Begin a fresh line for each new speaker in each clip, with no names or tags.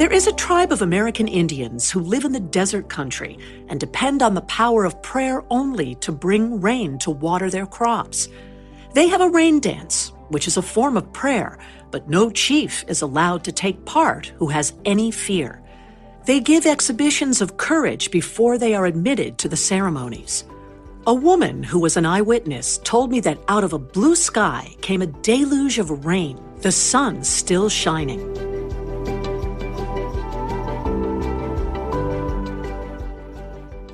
There is a tribe of American Indians who live in the desert country and depend on the power of prayer only to bring rain to water their crops. They have a rain dance, which is a form of prayer, but no chief is allowed to take part who has any fear. They give exhibitions of courage before they are admitted to the ceremonies. A woman who was an eyewitness told me that out of a blue sky came a deluge of rain, the sun still shining.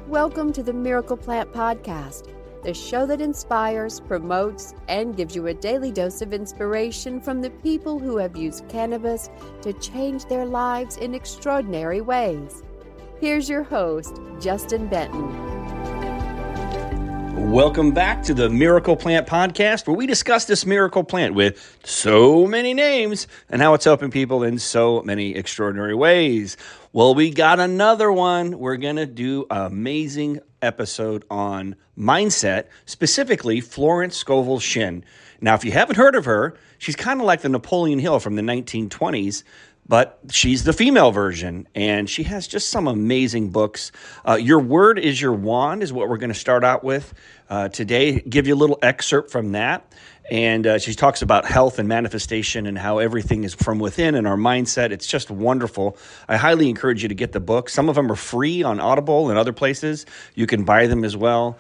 Welcome to the Miracle Plant Podcast, the show that inspires, promotes, and gives you a daily dose of inspiration from the people who have used cannabis to change their lives in extraordinary ways. Here's your host, Justin Benton.
Welcome back to the Miracle Plant Podcast, where we discuss this miracle plant with so many names and how it's helping people in so many extraordinary ways. Well, we got another one. We're going to do an amazing episode on mindset, specifically Florence Scovel Shinn. Now, if you haven't heard of her, she's kind of like the Napoleon Hill from the 1920s, but she's the female version, and she has just some amazing books. Your Word is Your Wand is what we're going to start out with today. Give you a little excerpt from that. And she talks about health and manifestation and how everything is from within and our mindset. It's just wonderful. I highly encourage you to get the book. Some of them are free on Audible and other places. You can buy them as well.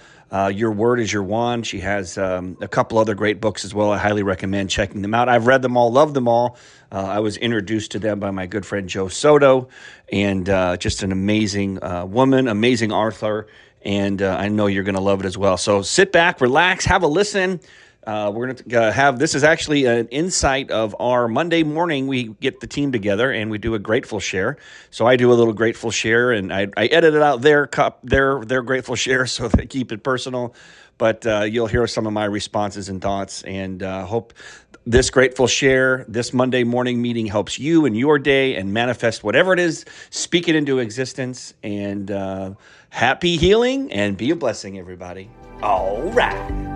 Your Word is Your Wand. She has a couple other great books as well. I highly recommend checking them out. I've read them all, loved them all. I was introduced to them by my good friend Joe Soto, and just an amazing woman, amazing author, and I know you're going to love it as well. So sit back, relax, have a listen. We're going to have, this is actually an insight of our Monday morning. We get the team together and we do a grateful share. So I do a little grateful share, and I edited out their grateful share so they keep it personal. But you'll hear some of my responses and thoughts, and hope this grateful share, this Monday morning meeting helps you in your day and manifest whatever it is, speak it into existence, and happy healing, and be a blessing, everybody. All right.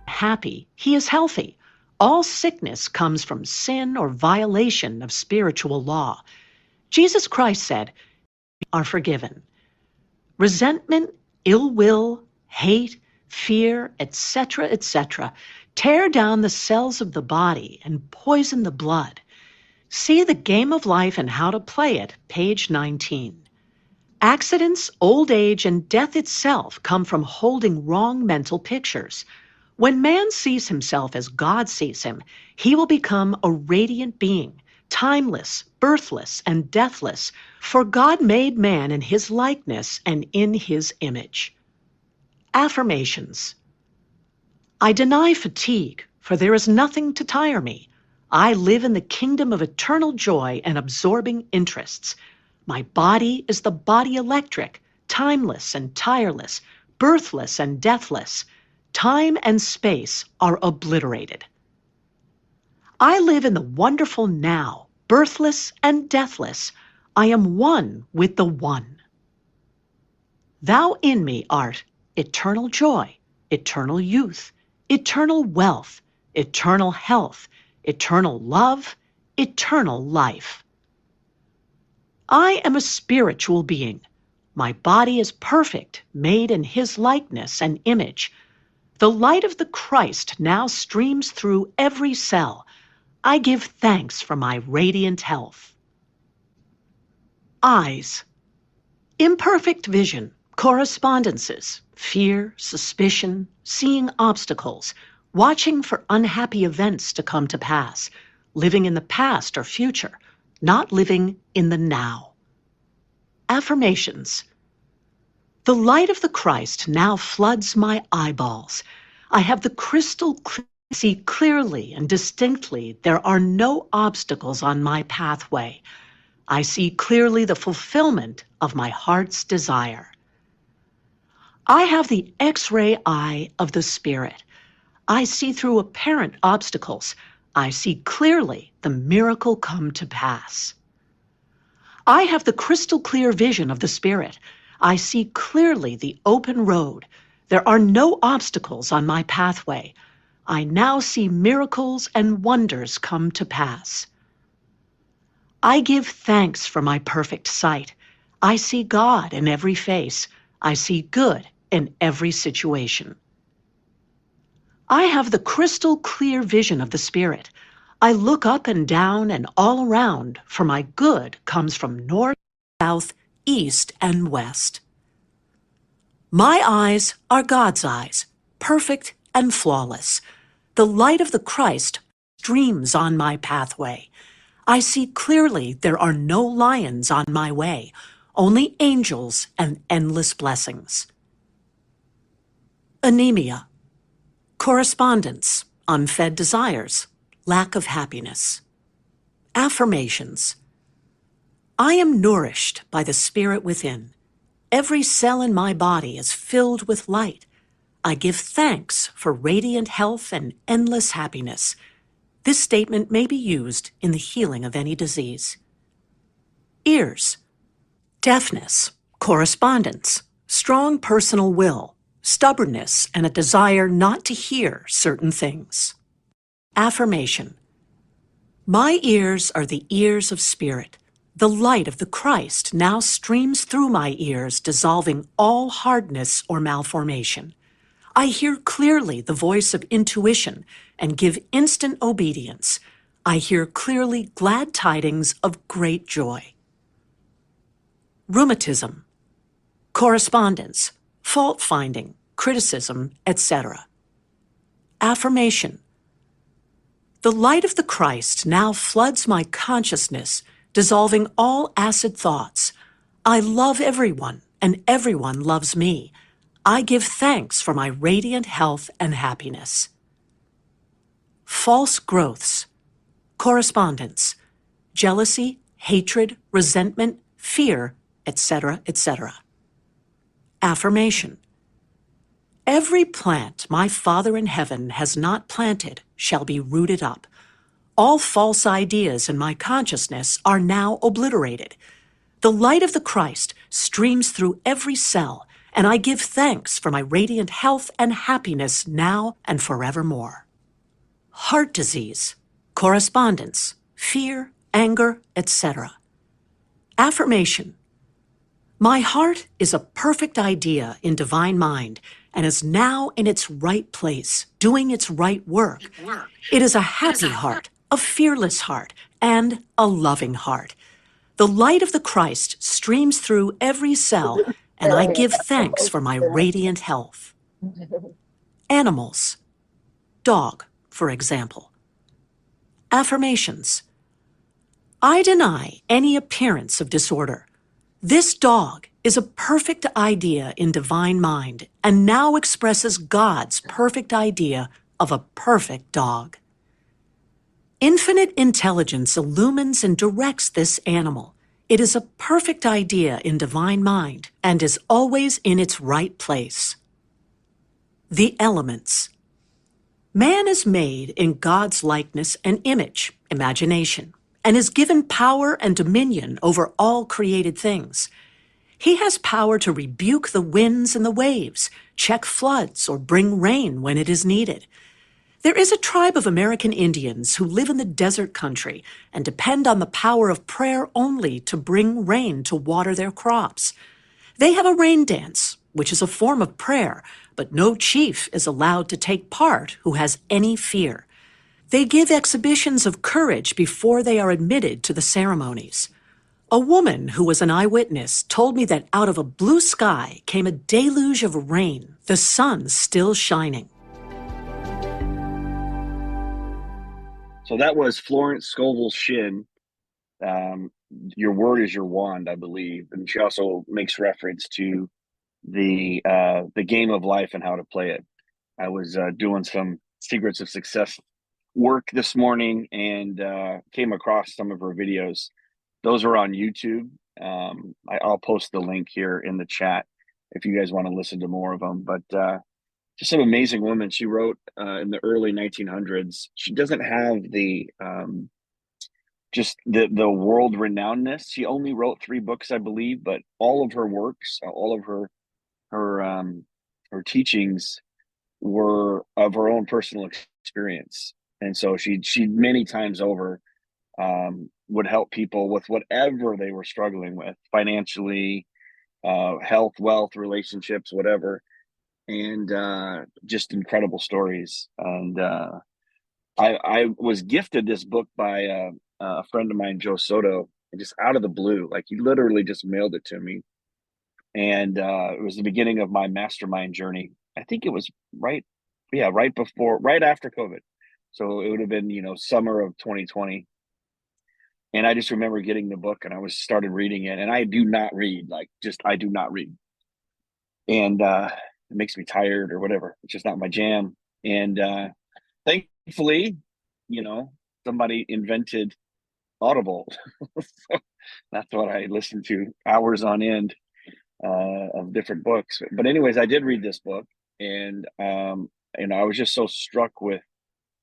Happy, he is healthy. All sickness comes from sin or violation of spiritual law. Jesus Christ said, "Are forgiven." Resentment, ill will, hate, fear, etc., tear down the cells of the body and poison the blood. See The Game of Life and How to Play It, page 19. Accidents, old age, and death itself come from holding wrong mental pictures. When man sees himself as God sees him, he will become a radiant being, timeless, birthless, and deathless, for God made man in his likeness and in his image. Affirmations. I deny fatigue, for there is nothing to tire me. I live in the kingdom of eternal joy and absorbing interests. My body is the body electric, timeless and tireless, birthless and deathless. Time and space are obliterated. I live in the wonderful now, birthless and deathless. I am one with the One. Thou in me art eternal joy, eternal youth, eternal wealth, eternal health, eternal love, eternal life. I am a spiritual being. My body is perfect, made in his likeness and image. The light of the Christ now streams through every cell. I give thanks for my radiant health. Eyes. Imperfect vision, correspondences, fear, suspicion, seeing obstacles, watching for unhappy events to come to pass, living in the past or future, not living in the now. Affirmations. The light of the Christ now floods my eyeballs. I have the crystal clear, see clearly and distinctly there are no obstacles on my pathway. I see clearly the fulfillment of my heart's desire. I have the X-ray eye of the Spirit. I see through apparent obstacles. I see clearly the miracle come to pass. I have the crystal clear vision of the Spirit. I see clearly the open road. There are no obstacles on my pathway. I now see miracles and wonders come to pass. I give thanks for my perfect sight. I see God in every face. I see good in every situation. I have the crystal clear vision of the Spirit. I look up and down and all around, for my good comes from north, south, east, and west. My eyes are God's eyes, perfect and flawless. The light of the Christ streams on my pathway. I see clearly there are no lions on my way, only angels and endless blessings. Anemia, correspondence, unfed desires, lack of happiness. Affirmations. I am nourished by the Spirit within. Every cell in my body is filled with light. I give thanks for radiant health and endless happiness. This statement may be used in the healing of any disease. Ears. Deafness, correspondence, strong personal will, stubbornness, and a desire not to hear certain things. Affirmation. My ears are the ears of Spirit. The light of the Christ now streams through my ears, dissolving all hardness or malformation. I hear clearly the voice of intuition and give instant obedience. I hear clearly glad tidings of great joy. Rheumatism, correspondence, fault-finding, criticism, etc. Affirmation. The light of the Christ now floods my consciousness, dissolving all acid thoughts. I love everyone, and everyone loves me. I give thanks for my radiant health and happiness. False growths, correspondence, jealousy, hatred, resentment, fear, etc., etc. Affirmation. Every plant my Father in heaven has not planted shall be rooted up. All false ideas in my consciousness are now obliterated. The light of the Christ streams through every cell, and I give thanks for my radiant health and happiness now and forevermore. Heart disease, correspondence, fear, anger, etc. Affirmation. My heart is a perfect idea in divine mind and is now in its right place, doing its right work. It is a happy heart, a fearless heart, and a loving heart. The light of the Christ streams through every cell, and I give thanks for my radiant health. Animals. Dog, for example. Affirmations. I deny any appearance of disorder. This dog is a perfect idea in divine mind and now expresses God's perfect idea of a perfect dog. Infinite intelligence illumines and directs this animal. It is a perfect idea in divine mind and is always in its right place. The elements. Man is made in God's likeness and image, imagination, and is given power and dominion over all created things. He has power to rebuke the winds and the waves, check floods, or bring rain when it is needed. There is a tribe of American Indians who live in the desert country and depend on the power of prayer only to bring rain to water their crops. They have a rain dance, which is a form of prayer, but no chief is allowed to take part who has any fear. They give exhibitions of courage before they are admitted to the ceremonies. A woman who was an eyewitness told me that out of a blue sky came a deluge of rain, the sun still shining.
So that was Florence Scovel Shinn. Your word is your wand, I believe, and she also makes reference to the game of life and how to play it. I was doing some secrets of success work this morning and came across some of her videos. Those are on YouTube. I'll post the link here in the chat if you guys want to listen to more of them. But just an amazing woman. She wrote in the early 1900s. She doesn't have the just the world renownedness. She only wrote 3 books, I believe, but all of her works, all of her teachings were of her own personal experience. And so she many times over
would help people with whatever they were struggling with financially, health, wealth, relationships, whatever. And just incredible stories. And I was gifted this book by a friend of mine, Joe Soto, just out of the blue. Like he literally just mailed it to me. And it was the beginning of my mastermind journey. I think it was right after COVID. So it would have been, summer of 2020. And I just remember getting the book and I was started reading it. And I do not read, I do not read. And it makes me tired or whatever. It's just not my jam. And thankfully, somebody invented Audible. So that's what I listened to hours on end of different books. But anyways, I did read this book, and I was just so struck with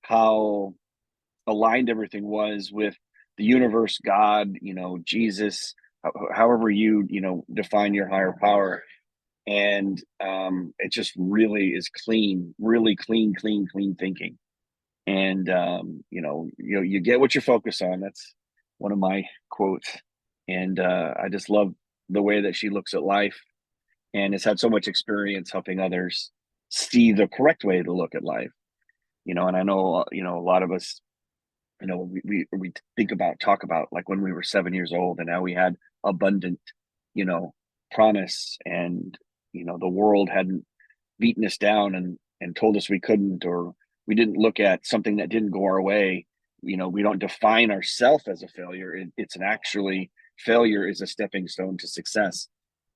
how aligned everything was with the universe, God, Jesus, however you define your higher power. And it just really is clean, really clean thinking. And you get what you focus on. That's one of my quotes. And I just love the way that she looks at life and has had so much experience helping others see the correct way to look at life. And I know a lot of us, we talk about like when we were 7 years old and now we had abundant promise, and the world hadn't beaten us down and told us we couldn't, or we didn't look at something that didn't go our way. We don't define ourselves as a failure. It's an actually failure is a stepping stone to success,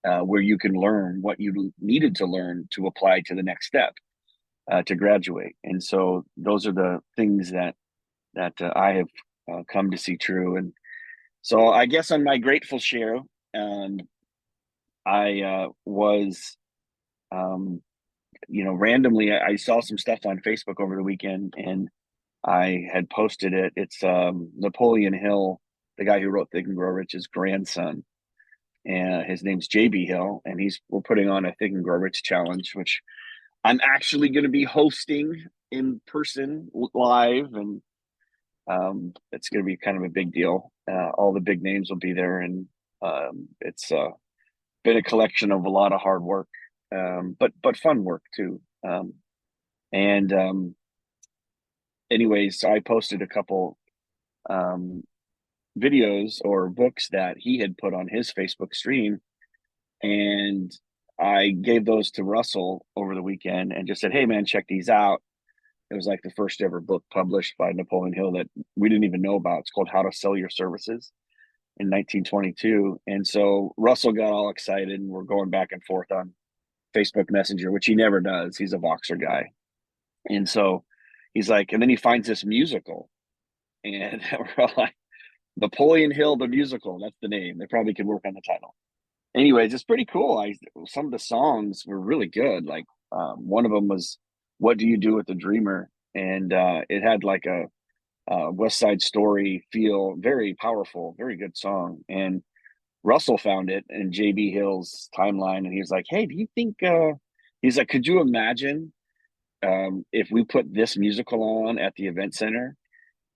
where you can learn what you needed to learn to apply to the next step, to graduate. And so those are the things that I have come to see true. And so I guess on my grateful share, I was randomly, I saw some stuff on Facebook over the weekend and I had posted it. It's Napoleon Hill, the guy who wrote Think and Grow Rich's grandson. And his name's JB Hill, and we're putting on a Think and Grow Rich challenge, which I'm actually going to be hosting in person live. And it's going to be kind of a big deal. All the big names will be there. And it's been a collection of a lot of hard work, but fun work too. And anyways, so I posted a couple videos or books that he had put on his Facebook stream, and I gave those to Russell over the weekend and just said, "Hey man, check these out." It was like the first ever book published by Napoleon Hill that we didn't even know about. It's called How to Sell Your Services in 1922. And so Russell got all excited, and we're going back and forth on Facebook Messenger, which he never does. He's a Voxer guy. And so he's like, and then he finds this musical, and we're all like, Napoleon Hill, the musical. That's the name. They probably could work on the title. Anyways, it's pretty cool. Some of the songs were really good. Like one of them was "What Do You Do with the Dreamer," and it had like a West Side Story feel, very powerful, very good song. And Russell found it in JB Hill's timeline, and he was like, "Hey, do you think?" He's like, "Could you imagine if we put this musical on at the event center?"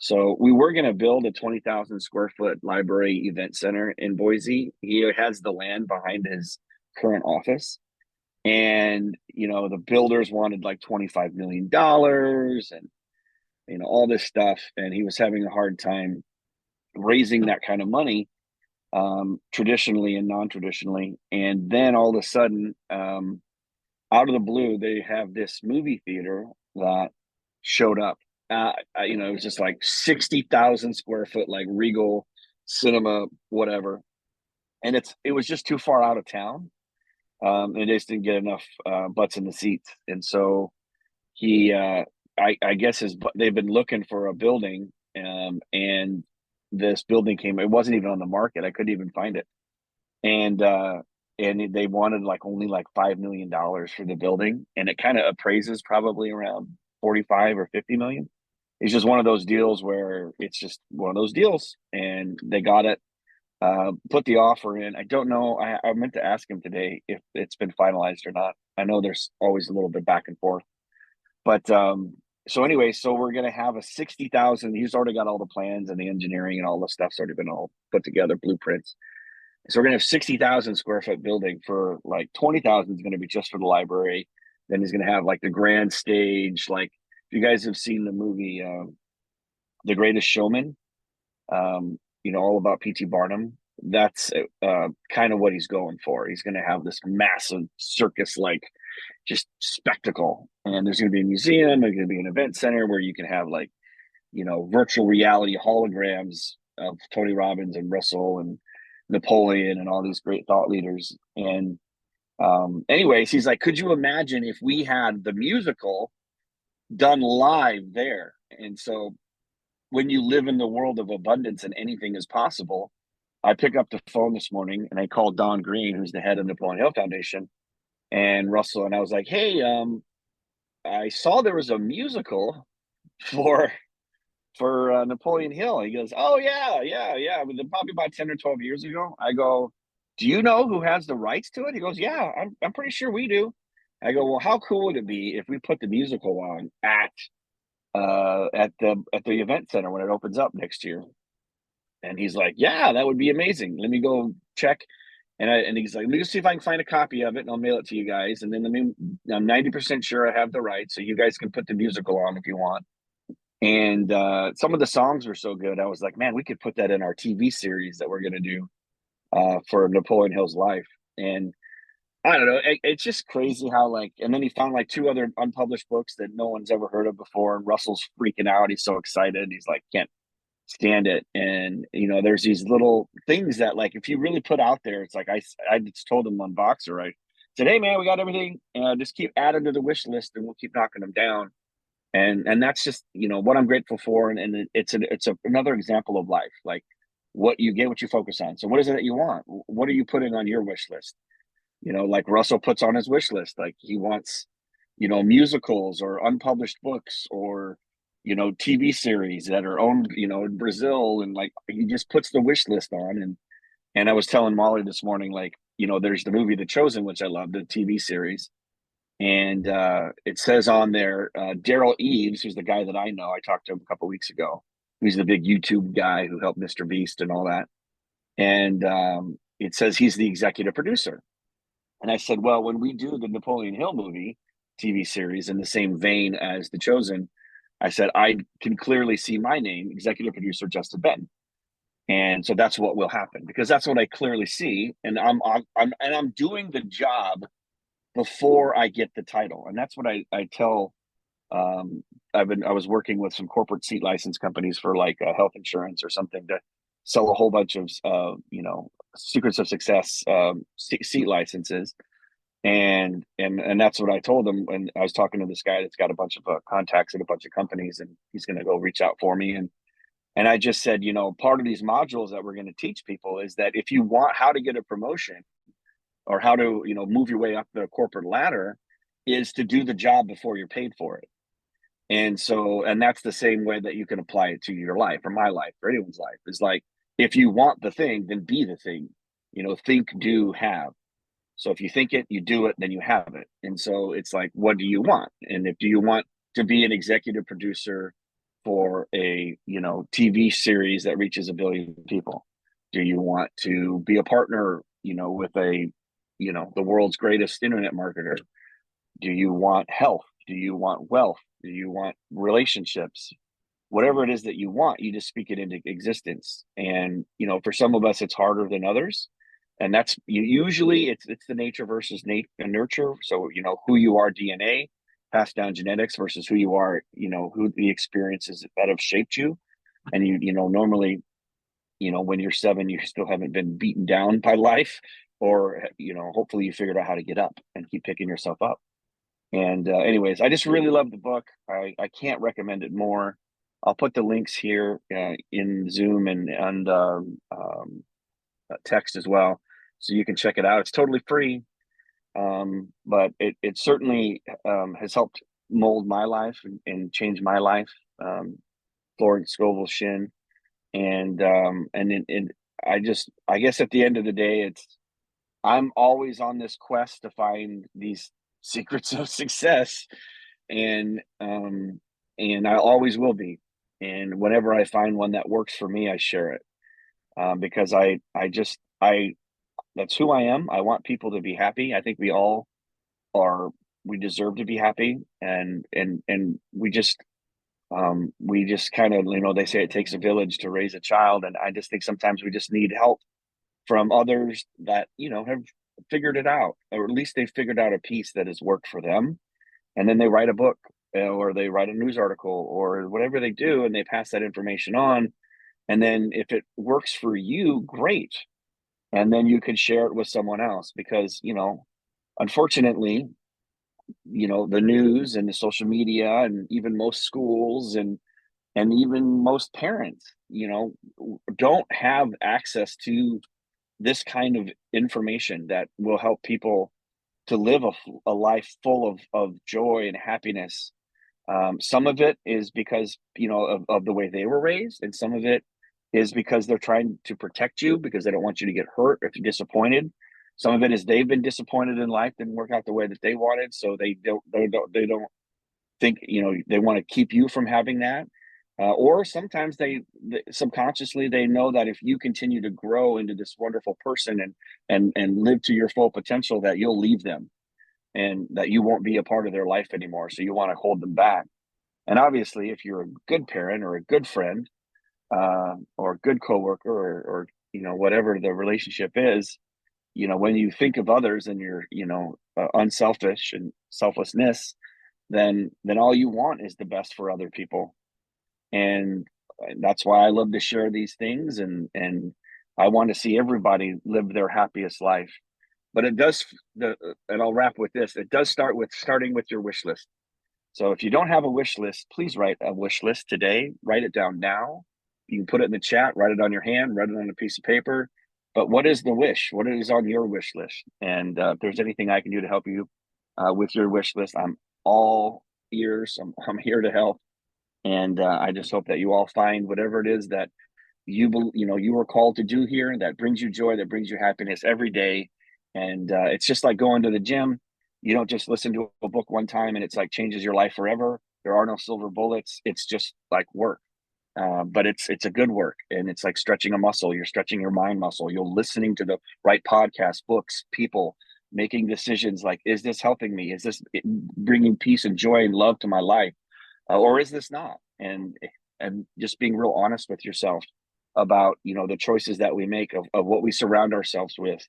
So we were going to build a 20,000 square foot library event center in Boise. He has the land behind his current office. And, the builders wanted like $25 million and, all this stuff. And he was having a hard time raising that kind of money, traditionally and non-traditionally. And then all of a sudden, out of the blue, they have this movie theater that showed up. It was just like 60,000 square foot, like Regal cinema, whatever. And it was just too far out of town. And they just didn't get enough butts in the seats. And so he, I guess they've been looking for a building, and this building came. It wasn't even on the market. I couldn't even find it. And they wanted like only like $5 million for the building, and it kind of appraises probably around 45 or 50 million. It's just one of those deals where it's just one of those deals, and they got it, put the offer in. I don't know. I meant to ask him today if it's been finalized or not. I know there's always a little bit back and forth, but So anyway, so we're going to have a 60,000. He's already got all the plans and the engineering and all the stuff's already been all put together, blueprints. So we're going to have 60,000 square foot building. For like 20,000 is going to be just for the library. Then he's going to have like the grand stage. Like, if you guys have seen the movie The Greatest Showman, all about P.T. Barnum, that's kind of what he's going for. He's going to have this massive circus like just spectacle. And there's going to be a museum, there's going to be an event center where you can have like, virtual reality holograms of Tony Robbins and Russell and Napoleon and all these great thought leaders. And anyways, he's like, could you imagine if we had the musical done live there? And so when you live in the world of abundance and anything is possible, I pick up the phone this morning and I called Don Green, who's the head of Napoleon Hill Foundation, and Russell, and I was like, hey, I saw there was a musical for Napoleon Hill. He goes, oh yeah. Probably about 10 or 12 years ago. I go, do you know who has the rights to it? He goes, yeah, I'm pretty sure we do. I go, well, how cool would it be if we put the musical on at the event center when it opens up next year? And he's like, yeah, that would be amazing. Let me go check. And he's like, let me just see if I can find a copy of it and I'll mail it to you guys. And then I'm 90% sure I have the rights, so you guys can put the musical on if you want. And some of the songs were so good. I was like, man, we could put that in our TV series that we're going to do for Napoleon Hill's life. And I don't know. It's just crazy how and then he found like 2 other unpublished books that no one's ever heard of before. And Russell's freaking out. He's so excited. He's like, can't stand it. And, there's these little things that like, if you really put out there, it's like, I just told him on Voxer, I said, hey man, we got everything. Just keep adding to the wish list and we'll keep knocking them down. And that's just what I'm grateful for, and it's another example of life. Like, what you get, what you focus on. So what is it that you want? What are you putting on your wish list? Like Russell puts on his wish list, like he wants musicals or unpublished books or TV series that are owned in Brazil, and like he just puts the wish list on. And I was telling Molly this morning, like there's the movie The Chosen, which I love, the TV series. And it says on there, Daryl Eves, who's the guy that I know, I talked to him a couple of weeks ago. He's the big YouTube guy who helped Mr. Beast and all that. And it says he's the executive producer. And I said, well, when we do the Napoleon Hill movie TV series in the same vein as The Chosen, I said, I can clearly see my name, executive producer Justin Benton. And so that's what will happen, because that's what I clearly see. And I'm doing the job before I get the title. And that's what I tell. I was working with some corporate seat license companies for like health insurance or something to sell a whole bunch of secrets of success seat licenses. And that's what I told them. And I was talking to this guy that's got a bunch of contacts at a bunch of companies, and he's going to go reach out for me. And I just said, part of these modules that we're going to teach people is that if you want how to get a promotion, or how to move your way up the corporate ladder, is to do the job before you're paid for it. And that's the same way that you can apply it to your life, or my life, or anyone's life. Is like, if you want the thing, then be the thing. Think, do, have. So if you think it, you do it, then you have it. And so it's like, what do you want? And do you want to be an executive producer for a TV series that reaches 1 billion people? Do you want to be a partner with the world's greatest internet marketer? Do you want health? Do you want wealth? Do you want relationships? Whatever it is that you want, you just speak it into existence. And for some of us, it's harder than others, and that's usually it's the nature versus nurture. So who you are, DNA, passed down genetics, versus who you are, who the experiences that have shaped you. And normally, when you're 7, you still haven't been beaten down by life, or hopefully you figured out how to get up and keep picking yourself up. And anyways, I just really love the book. I can't recommend it more. I'll put the links here in Zoom and text as well, so you can check it out. It's totally free, but it certainly has helped mold my life and change my life. Florence Scovel Shinn. And I guess at the end of the day, I'm always on this quest to find these secrets of success, and and I always will be. And whenever I find one that works for me, I share it, because I that's who I am. I want people to be happy. I think we all are. We deserve to be happy, and we just kind of, they say it takes a village to raise a child, and I just think sometimes we just need help from others that have figured it out, or at least they figured out a piece that has worked for them, and then they write a book, or they write a news article or whatever they do, and they pass that information on. And then if it works for you, great. And then you could share it with someone else, because unfortunately, the news and the social media, and even most schools, and even most parents, don't have access to this kind of information that will help people to live a life full of joy and happiness. Some of it is because of the way they were raised, and some of it is because they're trying to protect you, because they don't want you to get hurt if you're disappointed. Some of it is they've been disappointed in life, didn't work out the way that they wanted, so they don't think they want to keep you from having that. Or sometimes they subconsciously they know that if you continue to grow into this wonderful person and live to your full potential, that you'll leave them, and that you won't be a part of their life anymore. So you want to hold them back. And obviously, if you're a good parent or a good friend, or a good coworker, or whatever the relationship is, when you think of others and you're unselfish and selflessness, then all you want is the best for other people. And that's why I love to share these things, and I want to see everybody live their happiest life. But it does, and I'll wrap with this, it does starting with your wish list. So if you don't have a wish list, please write a wish list today. Write it down now. You can put it in the chat, write it on your hand, write it on a piece of paper. But what is the wish? What is on your wish list? And if there's anything I can do to help you with your wish list, I'm all ears. I'm here to help. And I just hope that you all find whatever it is that you were called to do here, that brings you joy, that brings you happiness every day. And it's just like going to the gym. You don't just listen to a book one time and it's like changes your life forever. There are no silver bullets. It's just like work. But it's a good work, and it's like stretching a muscle. You're stretching your mind muscle. You're listening to the right podcasts, books, people, making decisions like, is this helping me? Is this bringing peace and joy and love to my life? Or is this not? And just being real honest with yourself about the choices that we make, of what we surround ourselves with,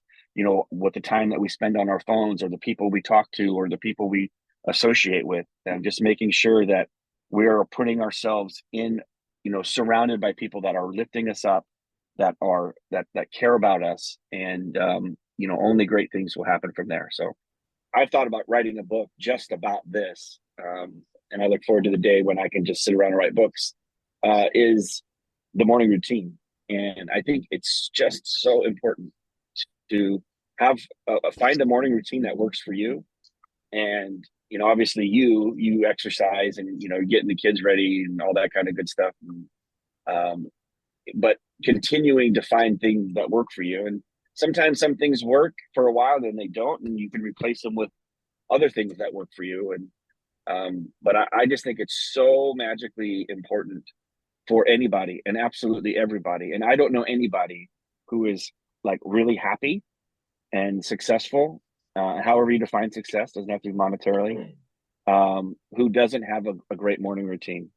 what the time that we spend on our phones, or the people we talk to, or the people we associate with, and just making sure that we are putting ourselves in, surrounded by people that are lifting us up, that care about us, and only great things will happen from there. So I've thought about writing a book just about this, and I look forward to the day when I can just sit around and write books. Is the morning routine, and I think it's just so important to have find a morning routine that works for you. And obviously you exercise, and getting the kids ready and all that kind of good stuff, but continuing to find things that work for you. And sometimes some things work for a while, then they don't, and you can replace them with other things that work for you. And but I just think it's so magically important for anybody, and absolutely everybody. And I don't know anybody who is like really happy and successful, however you define success, doesn't have to be monetarily, who doesn't have a great morning routine.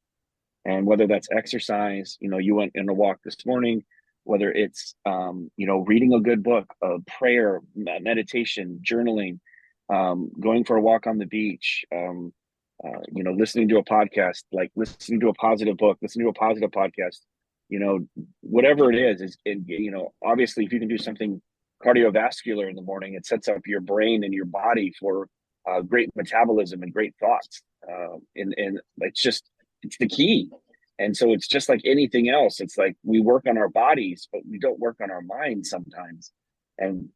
And whether that's exercise, you went on a walk this morning, whether it's reading a good book, prayer, meditation, journaling, going for a walk on the beach, listening to a podcast, like listening to a positive book, listening to a positive podcast, whatever it is, obviously if you can do something cardiovascular in the morning, it sets up your brain and your body for great metabolism and great thoughts. And it's the key. And so it's just like anything else. It's like we work on our bodies, but we don't work on our minds sometimes. And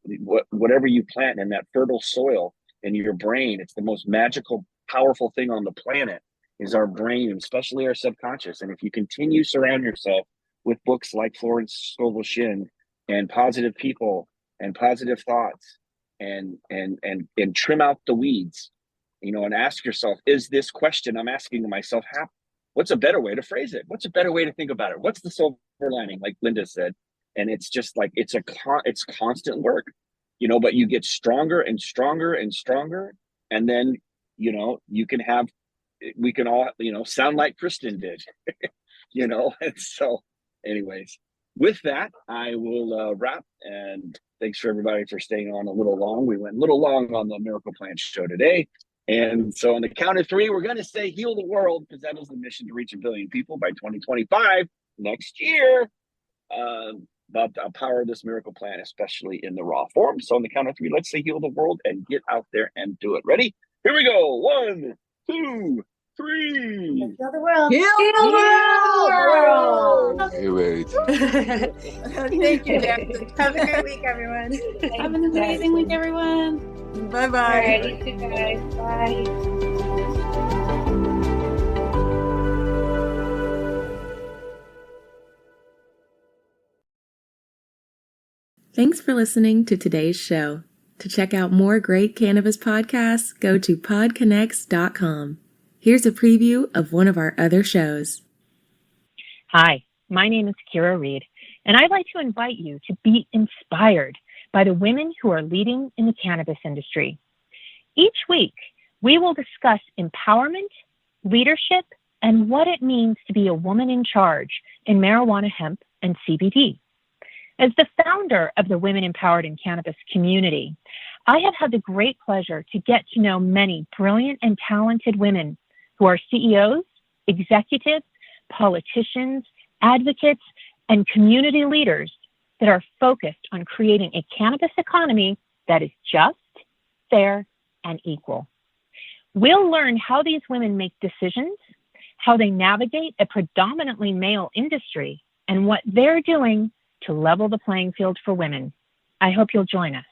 whatever you plant in that fertile soil in your brain, it's the most magical, powerful thing on the planet is our brain, especially our subconscious. And if you continue to surround yourself with books like Florence Scovel Shinn, and positive people and positive thoughts, and trim out the weeds, and ask yourself, is this question I'm asking myself what's a better way to phrase it? What's a better way to think about it? What's the silver lining, like Linda said? And it's just like, it's constant work, but you get stronger and stronger and stronger. And then, we can all, sound like Kristen did, And so anyways, with that, I will wrap, and thanks for everybody for staying on a little long. We went a little long on the Miracle Plant show today. And so on the count of 3, we're going to say heal the world, because that is the mission, to reach 1 billion people by 2025, next year, about the power of this miracle plant, especially in the raw form. So on the count of 3, let's say heal the world and get out there and do it. Ready? Here we go. 1, 2, 3.
Heal the world.
Heal the world.
Hey, wait.
Thank you, Jeff. Have a great week, everyone.
Have an amazing week, everyone.
Bye-bye.
All right, you too, guys. Bye.
Thanks for listening to today's show. To check out more great cannabis podcasts, go to podconnects.com. Here's a preview of one of our other shows.
Hi, my name is Kira Reed, and I'd like to invite you to be inspired by the women who are leading in the cannabis industry. Each week, we will discuss empowerment, leadership, and what it means to be a woman in charge in marijuana, hemp, and CBD. As the founder of the Women Empowered in Cannabis community, I have had the great pleasure to get to know many brilliant and talented women who are CEOs, executives, politicians, advocates, and community leaders that are focused on creating a cannabis economy that is just, fair, and equal. We'll learn how these women make decisions, how they navigate a predominantly male industry, and what they're doing to level the playing field for women. I hope you'll join us.